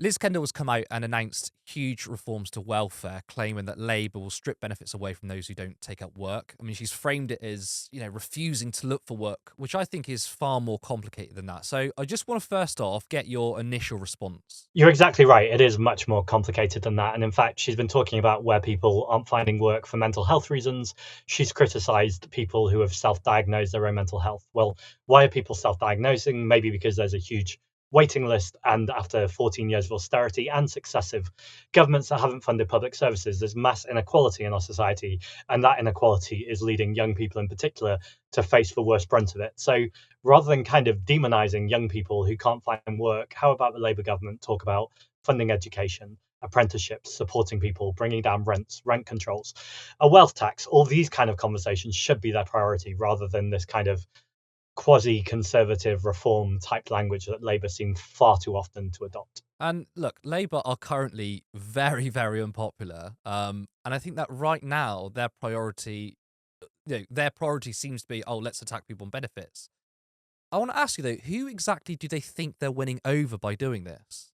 Liz Kendall has come out and announced huge reforms to welfare, claiming that Labour will strip benefits away from those who don't take up work. I mean, she's framed it as, refusing to look for work, which I think is far more complicated than that. So I just want to first off get your initial response. You're exactly right. It is much more complicated than that. And in fact, she's been talking about where people aren't finding work for mental health reasons. She's criticized people who have self diagnosed their own mental health. Well, why are people self diagnosing? Maybe because there's a huge waiting list. And after 14 years of austerity and successive governments that haven't funded public services, there's mass inequality in our society. And that inequality is leading young people in particular to face the worst brunt of it. So rather than kind of demonizing young people who can't find work, how about the Labour government talk about funding education, apprenticeships, supporting people, bringing down rents, rent controls, a wealth tax? All these kind of conversations should be their priority rather than this kind of quasi-conservative reform type language that Labour seem far too often to adopt. And look, Labour are currently very, very unpopular. And I think that right now their priority seems to be, oh, let's attack people on benefits. I want to ask you though, who exactly do they think they're winning over by doing this?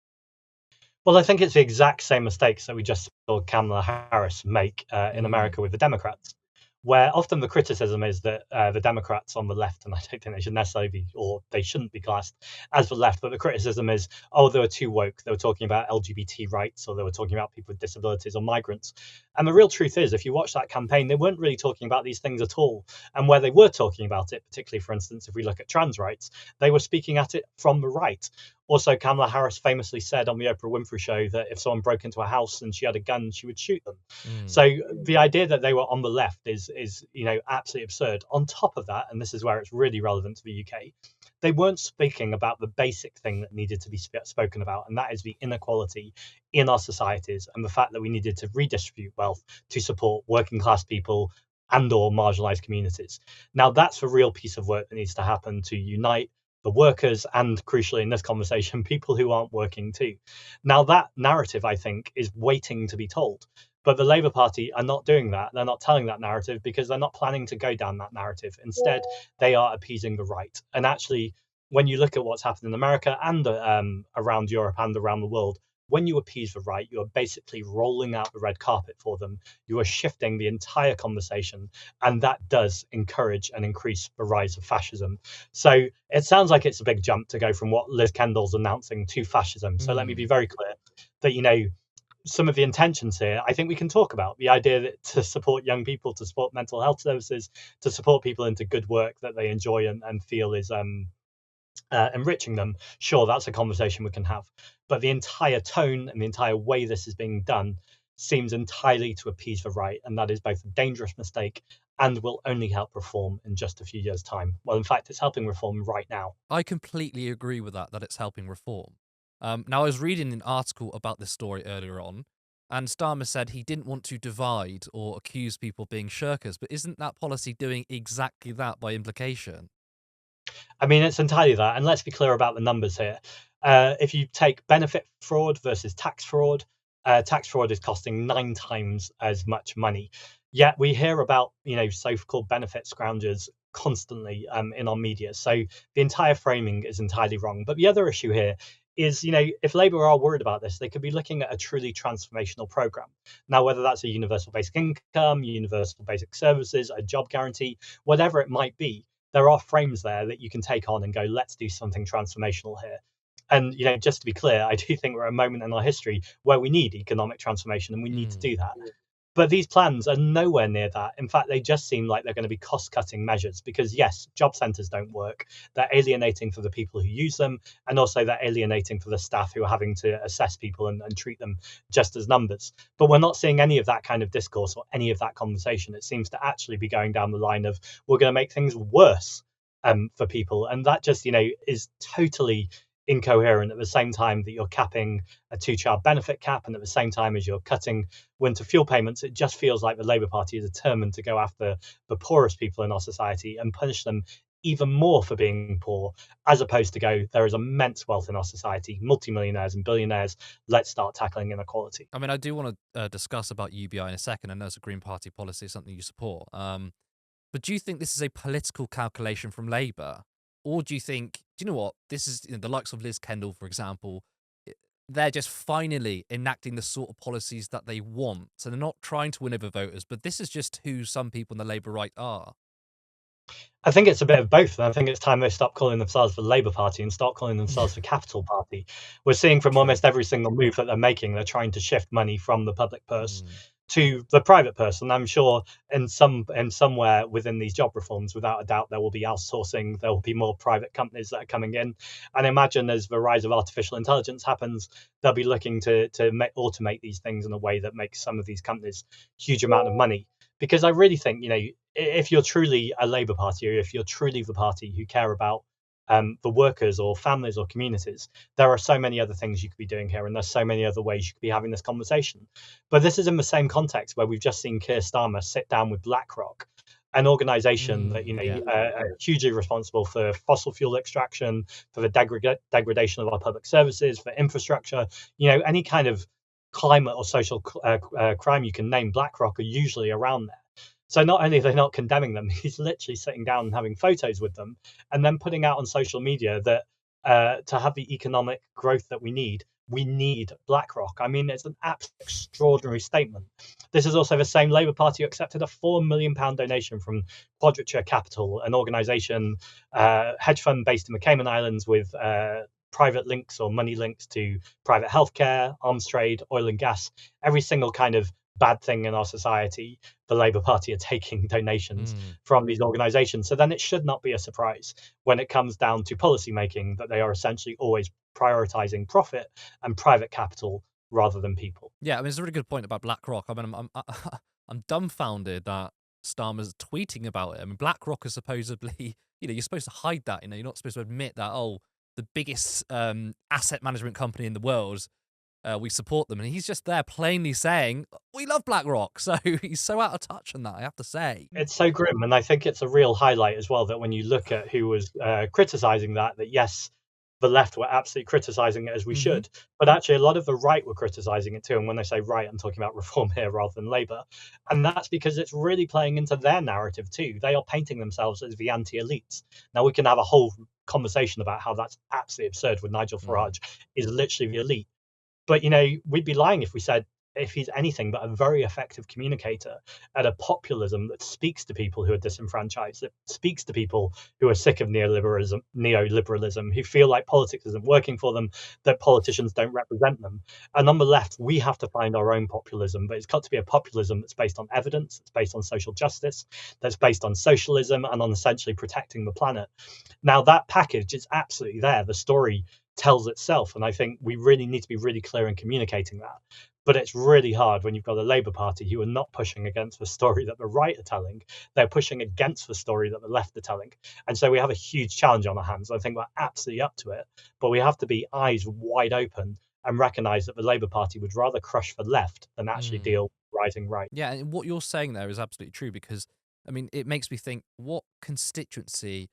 Well, I think it's the exact same mistakes that we just saw Kamala Harris make in Mm. America with the Democrats, where often the criticism is that the Democrats on the left, and I don't think they should necessarily be, or they shouldn't be classed as the left, but the criticism is, oh, they were too woke. They were talking about LGBT rights, or they were talking about people with disabilities or migrants. And the real truth is, if you watch that campaign, they weren't really talking about these things at all. And where they were talking about it, particularly, for instance, if we look at trans rights, they were speaking at it from the right. Also, Kamala Harris famously said on the Oprah Winfrey Show that if someone broke into a house and she had a gun, she would shoot them. Mm. So the idea that they were on the left is absolutely absurd. On top of that, and this is where it's really relevant to the UK, they weren't speaking about the basic thing that needed to be spoken about, and that is the inequality in our societies and the fact that we needed to redistribute wealth to support working class people and or marginalized communities. Now that's a real piece of work that needs to happen to unite the workers and, crucially in this conversation, people who aren't working too. Now that narrative, I think, is waiting to be told. But the Labour Party are not doing that. They're not telling that narrative because they're not planning to go down that narrative. Instead, they are appeasing the right. And actually, when you look at what's happened in America and around Europe and around the world, when you appease the right, you are basically rolling out the red carpet for them. You are shifting the entire conversation, and that does encourage and increase the rise of fascism. So it sounds like it's a big jump to go from what Liz Kendall's announcing to fascism. So let me be Mm. very clear that, some of the intentions here, I think we can talk about the idea that to support young people, to support mental health services, to support people into good work that they enjoy and feel is enriching them. Sure, that's a conversation we can have. But the entire tone and the entire way this is being done seems entirely to appease the right. And that is both a dangerous mistake and will only help reform in just a few years' time. Well, in fact, it's helping reform right now. I completely agree with that it's helping reform. Now, I was reading an article about this story earlier on, and Starmer said he didn't want to divide or accuse people of being shirkers, but isn't that policy doing exactly that by implication? I mean, it's entirely that. And let's be clear about the numbers here. If you take benefit fraud versus tax fraud is costing 9 times as much money. Yet we hear about, so-called benefit scroungers constantly in our media. So the entire framing is entirely wrong. But the other issue here is, if Labour are worried about this, they could be looking at a truly transformational program. Now, whether that's a universal basic income, universal basic services, a job guarantee, whatever it might be, there are frames there that you can take on and go, let's do something transformational here. And just to be clear, I do think we're at a moment in our history where we need economic transformation and we need to Mm. do that. But these plans are nowhere near that. In fact, they just seem like they're going to be cost-cutting measures because, yes, job centres don't work. They're alienating for the people who use them, and also they're alienating for the staff who are having to assess people and treat them just as numbers. But we're not seeing any of that kind of discourse or any of that conversation. It seems to actually be going down the line of we're going to make things worse for people, and that just is totally incoherent at the same time that you're capping a two-child benefit cap and at the same time as you're cutting winter fuel payments. It just feels like the Labour Party is determined to go after the poorest people in our society and punish them even more for being poor, as opposed to go, there is immense wealth in our society, multimillionaires and billionaires, let's start tackling inequality. I mean, I do want to discuss about UBI in a second. I know it's a Green Party policy, something you support. But do you think this is a political calculation from Labour? Or do you think, do you know what? This is the likes of Liz Kendall, for example. they're just finally enacting the sort of policies that they want. So they're not trying to win over voters, but this is just who some people in the Labour right are. I think it's a bit of both. And I think it's time they stop calling themselves the Labour Party and start calling themselves the Capital Party. We're seeing from True. almost every single move that they're making, they're trying to shift money from the public purse Mm. to the private purse. And I'm sure in somewhere within these job reforms, without a doubt, there will be outsourcing. There will be more private companies that are coming in. And imagine as the rise of artificial intelligence happens, they'll be looking to automate these things in a way that makes some of these companies huge amount of money. Because I really think, if you're truly a Labour Party, or if you're truly the party who care about the workers or families or communities, there are so many other things you could be doing here, and there's so many other ways you could be having this conversation. But this is in the same context where we've just seen Keir Starmer sit down with BlackRock, an organization that Yeah. are hugely responsible for fossil fuel extraction, for the degradation of our public services, for infrastructure, any kind of climate or social crime you can name. BlackRock are usually around there. So not only are they not condemning them, he's literally sitting down and having photos with them, and then putting out on social media that to have the economic growth that we need BlackRock. I mean, it's an absolutely extraordinary statement. This is also the same Labour Party who accepted a £4 million donation from Quadrature Capital, an organisation, hedge fund based in the Cayman Islands with private links or money links to private healthcare, arms trade, oil and gas, every single kind of bad thing in our society. The Labour Party are taking donations Mm. from these organisations. So then it should not be a surprise when it comes down to policy making that they are essentially always prioritising profit and private capital rather than people. Yeah, I mean, it's a really good point about BlackRock. I mean, I'm dumbfounded that Starmer's tweeting about it. I mean, BlackRock is supposedly, you're supposed to hide that. You're not supposed to admit that. Oh, the biggest asset management company in the world, we support them, and he's just there plainly saying we love BlackRock. So he's so out of touch on that, I have to say. It's so grim, and I think it's a real highlight as well that when you look at who was criticising that yes, the left were absolutely criticising it as we Hmm. should, but actually a lot of the right were criticising it too. And when I say right, I'm talking about Reform here rather than Labour, and that's because it's really playing into their narrative too. They are painting themselves as the anti-elites. Now we can have a whole conversation about how that's absolutely absurd. With Nigel Mm. Farage is literally the elite, but we'd be lying if we said if he's anything but a very effective communicator at a populism that speaks to people who are disenfranchised, that speaks to people who are sick of neoliberalism, who feel like politics isn't working for them, that politicians don't represent them. And on the left, we have to find our own populism, but it's got to be a populism that's based on evidence, it's based on social justice, that's based on socialism and on essentially protecting the planet. Now, that package is absolutely there. The story tells itself. And I think we really need to be really clear in communicating that. But it's really hard when you've got a Labour Party who are not pushing against the story that the right are telling. They're pushing against the story that the left are telling. And so we have a huge challenge on our hands. I think we're absolutely up to it. But we have to be eyes wide open and recognise that the Labour Party would rather crush the left than actually Mm. deal with rising right. Yeah, and what you're saying there is absolutely true because, I mean, it makes me think what constituency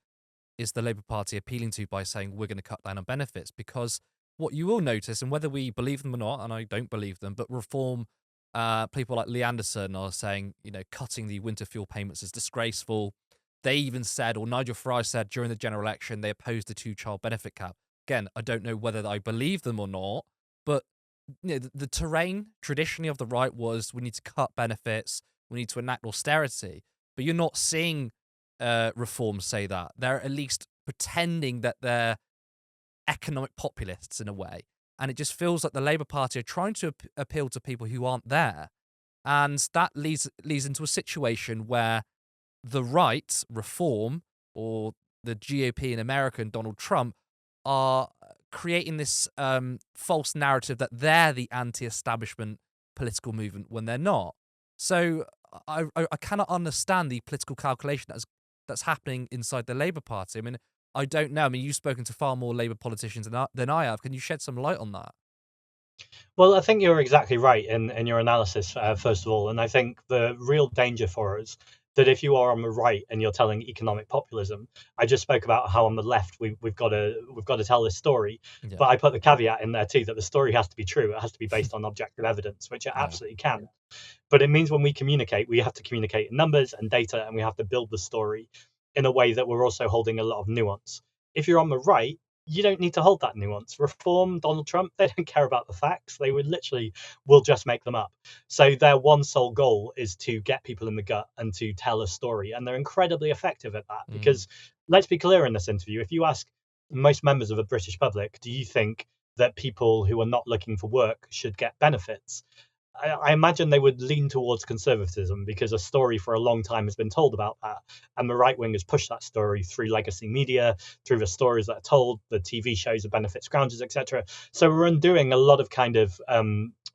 is the Labour Party appealing to by saying we're going to cut down on benefits? Because what you will notice, and whether we believe them or not, and I don't believe them, but reform people like Lee Anderson are saying, cutting the winter fuel payments is disgraceful. They even said, or Nigel Farage said during the general election, they opposed the two-child benefit cap. Again, I don't know whether I believe them or not, but the terrain traditionally of the right was we need to cut benefits, we need to enact austerity, but you're not seeing reforms say that. They're at least pretending that they're economic populists in a way. And it just feels like the Labour Party are trying to appeal to people who aren't there. And that leads into a situation where the right, Reform, or the GOP in America and Donald Trump are creating this false narrative that they're the anti-establishment political movement when they're not. So I cannot understand the political calculation that's happening inside the Labour Party. I mean, I don't know. I mean, you've spoken to far more Labour politicians than I have. Can you shed some light on that? Well, I think you're exactly right in your analysis, first of all. And I think the real danger for us that if you are on the right and you're telling economic populism, I just spoke about how on the left we've got to tell this story, Yeah, but I put the caveat in there too that the story has to be true. It has to be based on objective evidence, which it yeah. absolutely can. But it means when we communicate, we have to communicate in numbers and data, and we have to build the story in a way that we're also holding a lot of nuance. If you're on the right, you don't need to hold that nuance. Reform, Donald Trump, they don't care about the facts. They would literally will just make them up. So their one sole goal is to get people in the gut and to tell a story. And they're incredibly effective at that because let's be clear in this interview. If you ask most members of the British public, do you think that people who are not looking for work should get benefits? I imagine they would lean towards conservatism because a story for a long time has been told about that. And the right wing has pushed that story through legacy media, through the stories that are told, the TV shows, the benefit scroungers, etc. So we're undoing a lot of kind of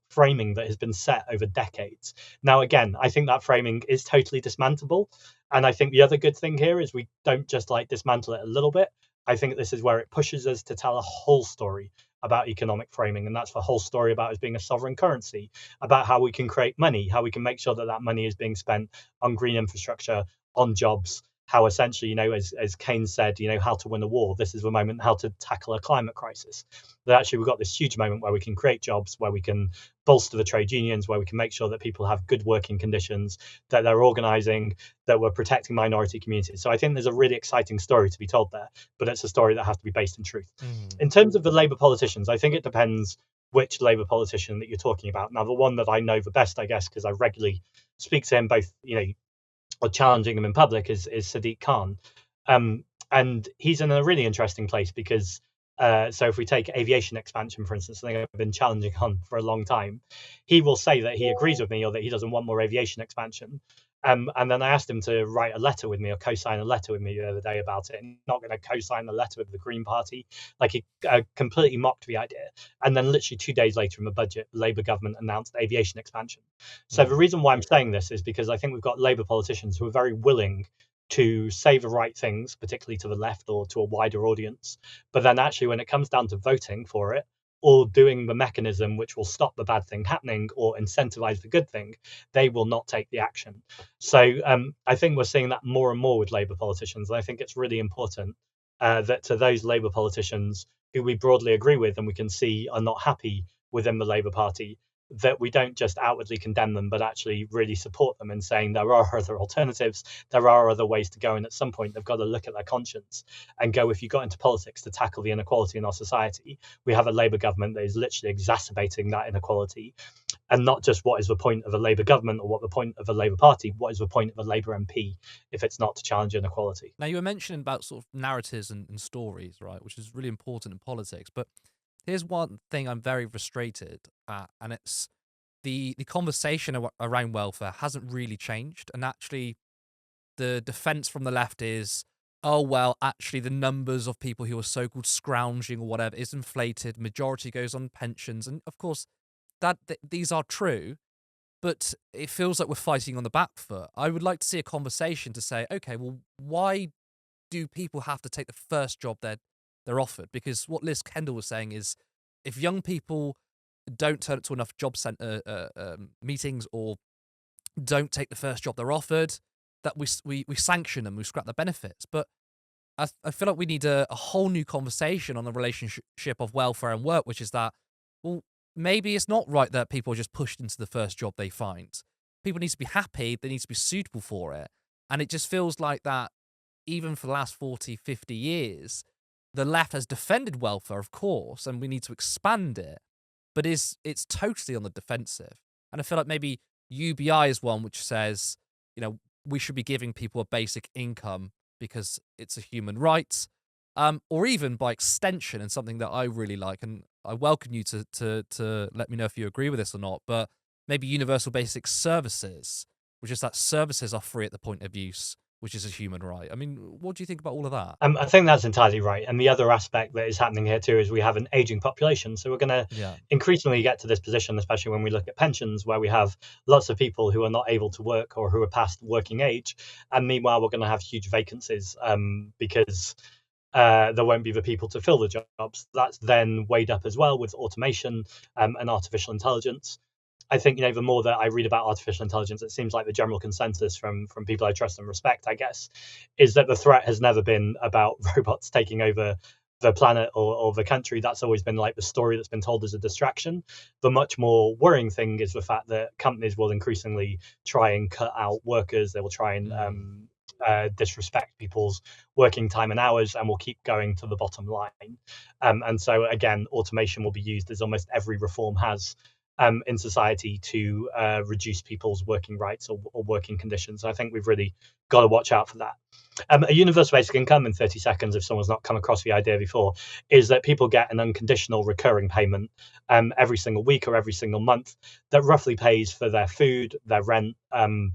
framing that has been set over decades. Now, again, I think that framing is totally dismantleable. And I think the other good thing here is we don't just like dismantle it a little bit. I think this is where it pushes us to tell a whole story about economic framing, and that's the whole story about us being a sovereign currency, about how we can create money, how we can make sure that that money is being spent on green infrastructure, on jobs, how essentially, as Keynes said, how to win a war. This is the moment how to tackle a climate crisis. That actually we've got this huge moment where we can create jobs, where we can bolster the trade unions, where we can make sure that people have good working conditions, that they're organizing, that we're protecting minority communities. So I think there's a really exciting story to be told there, but it's a story that has to be based in truth. In terms of the Labour politicians, I think it depends which Labour politician that you're talking about. Now, the one that I know the best, I guess, because I regularly speak to him both, or challenging him in public is Sadiq Khan. And he's in a really interesting place because so if we take aviation expansion, for instance, something I've been challenging on for a long time, he will say that he agrees with me or that he doesn't want more aviation expansion. And then I asked him to write a letter with me or co-sign a letter with me the other day about it. And not going to co-sign the letter with the Green Party. Like he completely mocked the idea. And then literally 2 days later in the budget, the Labour government announced aviation expansion. So the reason why I'm saying this is because I think we've got Labour politicians who are very willing to say the right things, particularly to the left or to a wider audience. But then actually when it comes down to voting for it, or doing the mechanism which will stop the bad thing happening or incentivize the good thing, they will not take the action. So I think we're seeing that more and more with Labour politicians. And I think it's really important that to those Labour politicians who we broadly agree with and we can see are not happy within the Labour Party, that we don't just outwardly condemn them, but actually really support them in saying there are other alternatives, there are other ways to go. And at some point, they've got to look at their conscience and go, if you got into politics to tackle the inequality in our society, we have a Labour government that is literally exacerbating that inequality. And not just what is the point of a Labour government or what the point of a Labour Party, what is the point of a Labour MP if it's not to challenge inequality? Now, you were mentioning about sort of narratives and stories, right, which is really important in politics. But here's one thing I'm very frustrated at, and it's the conversation around welfare hasn't really changed. And actually, the defense from the left is, oh, well, actually, the numbers of people who are so-called scrounging or whatever is inflated. Majority goes on pensions. And of course, these are true, but it feels like we're fighting on the back foot. I would like to see a conversation to say, okay, well, why do people have to take the first job they're offered? Because what Liz Kendall was saying is, if young people don't turn up to enough job centre meetings or don't take the first job they're offered, that we sanction them, we scrap the benefits. But I feel like we need a whole new conversation on the relationship of welfare and work, which is that, well, maybe it's not right that people are just pushed into the first job they find. People need to be happy, they need to be suitable for it. And it just feels like that, even for the last 40, 50 years, the left has defended welfare, of course, and we need to expand it, but it's totally on the defensive. And I feel like maybe UBI is one which says, we should be giving people a basic income because it's a human right, or even by extension, and something that I really like, and I welcome you to let me know if you agree with this or not, but maybe universal basic services, which is that services are free at the point of use, which is a human right. I mean, what do you think about all of that? I think that's entirely right. And the other aspect that is happening here too is we have an aging population. So we're going to increasingly get to this position, especially when we look at pensions, where we have lots of people who are not able to work or who are past working age. And meanwhile, we're going to have huge vacancies because there won't be the people to fill the jobs. That's then weighed up as well with automation and artificial intelligence. I think, the more that I read about artificial intelligence, it seems like the general consensus from people I trust and respect, I guess, is that the threat has never been about robots taking over the planet or the country. That's always been like the story that's been told as a distraction. The much more worrying thing is the fact that companies will increasingly try and cut out workers. They will try and disrespect people's working time and hours and will keep going to the bottom line. And so again, automation will be used, as almost every reform has in society, to reduce people's working rights or working conditions. I think we've really got to watch out for that. A universal basic income, in 30 seconds, if someone's not come across the idea before, is that people get an unconditional recurring payment every single week or every single month that roughly pays for their food, their rent, and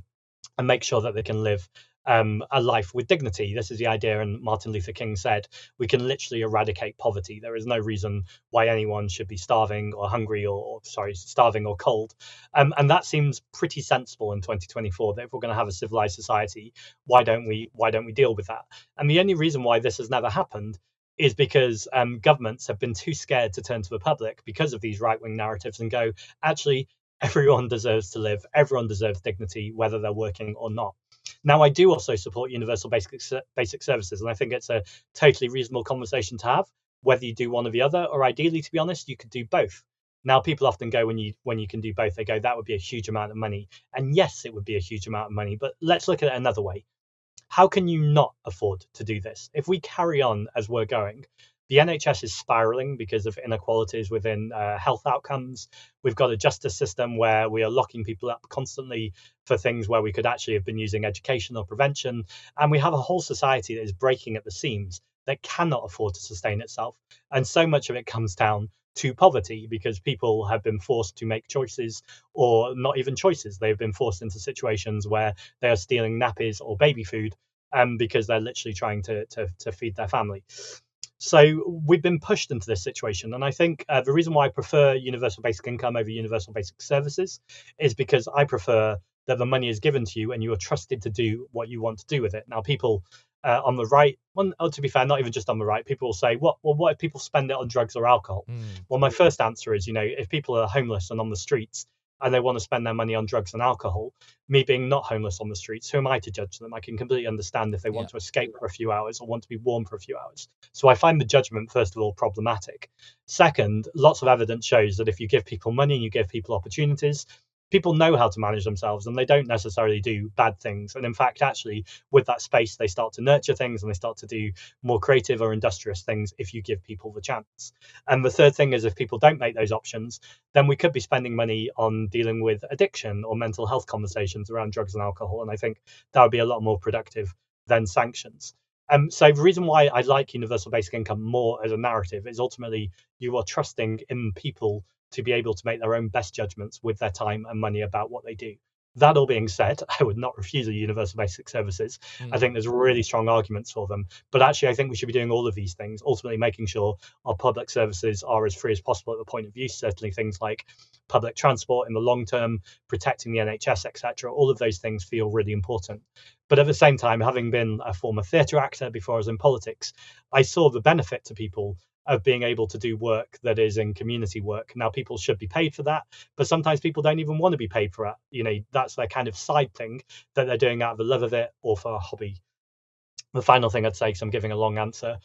make sure that they can live a life with dignity. This is the idea, and Martin Luther King said, we can literally eradicate poverty. There is no reason why anyone should be starving or hungry starving or cold. And that seems pretty sensible in 2024, that if we're going to have a civilized society, why don't we deal with that? And the only reason why this has never happened is because governments have been too scared to turn to the public because of these right-wing narratives and go, actually, everyone deserves to live, everyone deserves dignity, whether they're working or not. Now, I do also support universal basic services, and I think it's a totally reasonable conversation to have, whether you do one or the other, or ideally, to be honest, you could do both. Now, people often go, when you can do both, they go, that would be a huge amount of money. And yes, it would be a huge amount of money, but let's look at it another way. How can you not afford to do this? If we carry on as we're going, the NHS is spiraling because of inequalities within health outcomes. We've got a justice system where we are locking people up constantly for things where we could actually have been using education or prevention. And we have a whole society that is breaking at the seams, that cannot afford to sustain itself. And so much of it comes down to poverty, because people have been forced to make choices, or not even choices. They've been forced into situations where they are stealing nappies or baby food because they're literally trying to feed their family. So we've been pushed into this situation. And I think the reason why I prefer universal basic income over universal basic services is because I prefer that the money is given to you and you are trusted to do what you want to do with it. Now, people on the right, well, to be fair, not even just on the right, people will say, what if people spend it on drugs or alcohol? Well, my first answer is, if people are homeless and on the streets, and they want to spend their money on drugs and alcohol, me being not homeless on the streets, who am I to judge them? I can completely understand if they want to escape for a few hours or want to be warm for a few hours. So I find the judgment, first of all, problematic. Second, lots of evidence shows that if you give people money and you give people opportunities, people know how to manage themselves and they don't necessarily do bad things. And in fact, actually, with that space, they start to nurture things and they start to do more creative or industrious things if you give people the chance. And the third thing is, if people don't make those options, then we could be spending money on dealing with addiction or mental health conversations around drugs and alcohol. And I think that would be a lot more productive than sanctions. So the reason why I like universal basic income more as a narrative is ultimately you are trusting in people to be able to make their own best judgments with their time and money about what they do. That all being said, I would not refuse a universal basic services. I think there's really strong arguments for them. But actually, I think we should be doing all of these things, ultimately making sure our public services are as free as possible at the point of use. Certainly things like public transport in the long term, protecting the NHS, etc. All of those things feel really important. But at the same time, having been a former theatre actor before I was in politics, I saw the benefit to people of being able to do work that is in community work. Now, people should be paid for that, but sometimes people don't even want to be paid for it. That's their kind of side thing that they're doing out of the love of it or for a hobby. The final thing I'd say, because I'm giving a long answer,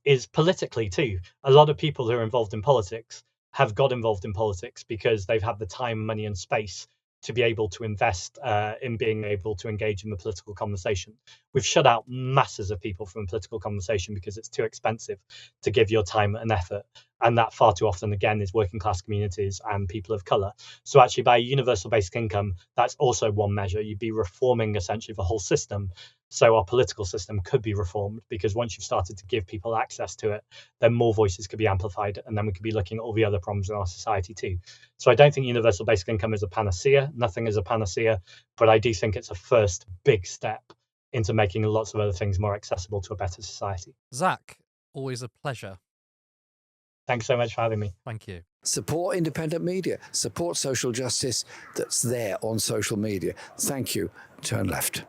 is politically too. A lot of people who are involved in politics have got involved in politics because they've had the time, money, and space to be able to invest in being able to engage in the political conversation. We've shut out masses of people from the political conversation because it's too expensive to give your time and effort. And that far too often, again, is working class communities and people of colour. So actually, by universal basic income, that's also one measure. You'd be reforming essentially the whole system. So our political system could be reformed, because once you've started to give people access to it, then more voices could be amplified, and then we could be looking at all the other problems in our society too. So I don't think universal basic income is a panacea. Nothing is a panacea, but I do think it's a first big step into making lots of other things more accessible to a better society. Zack, always a pleasure. Thanks so much for having me. Thank you. Support independent media, support social justice that's there on social media. Thank you. Turn left.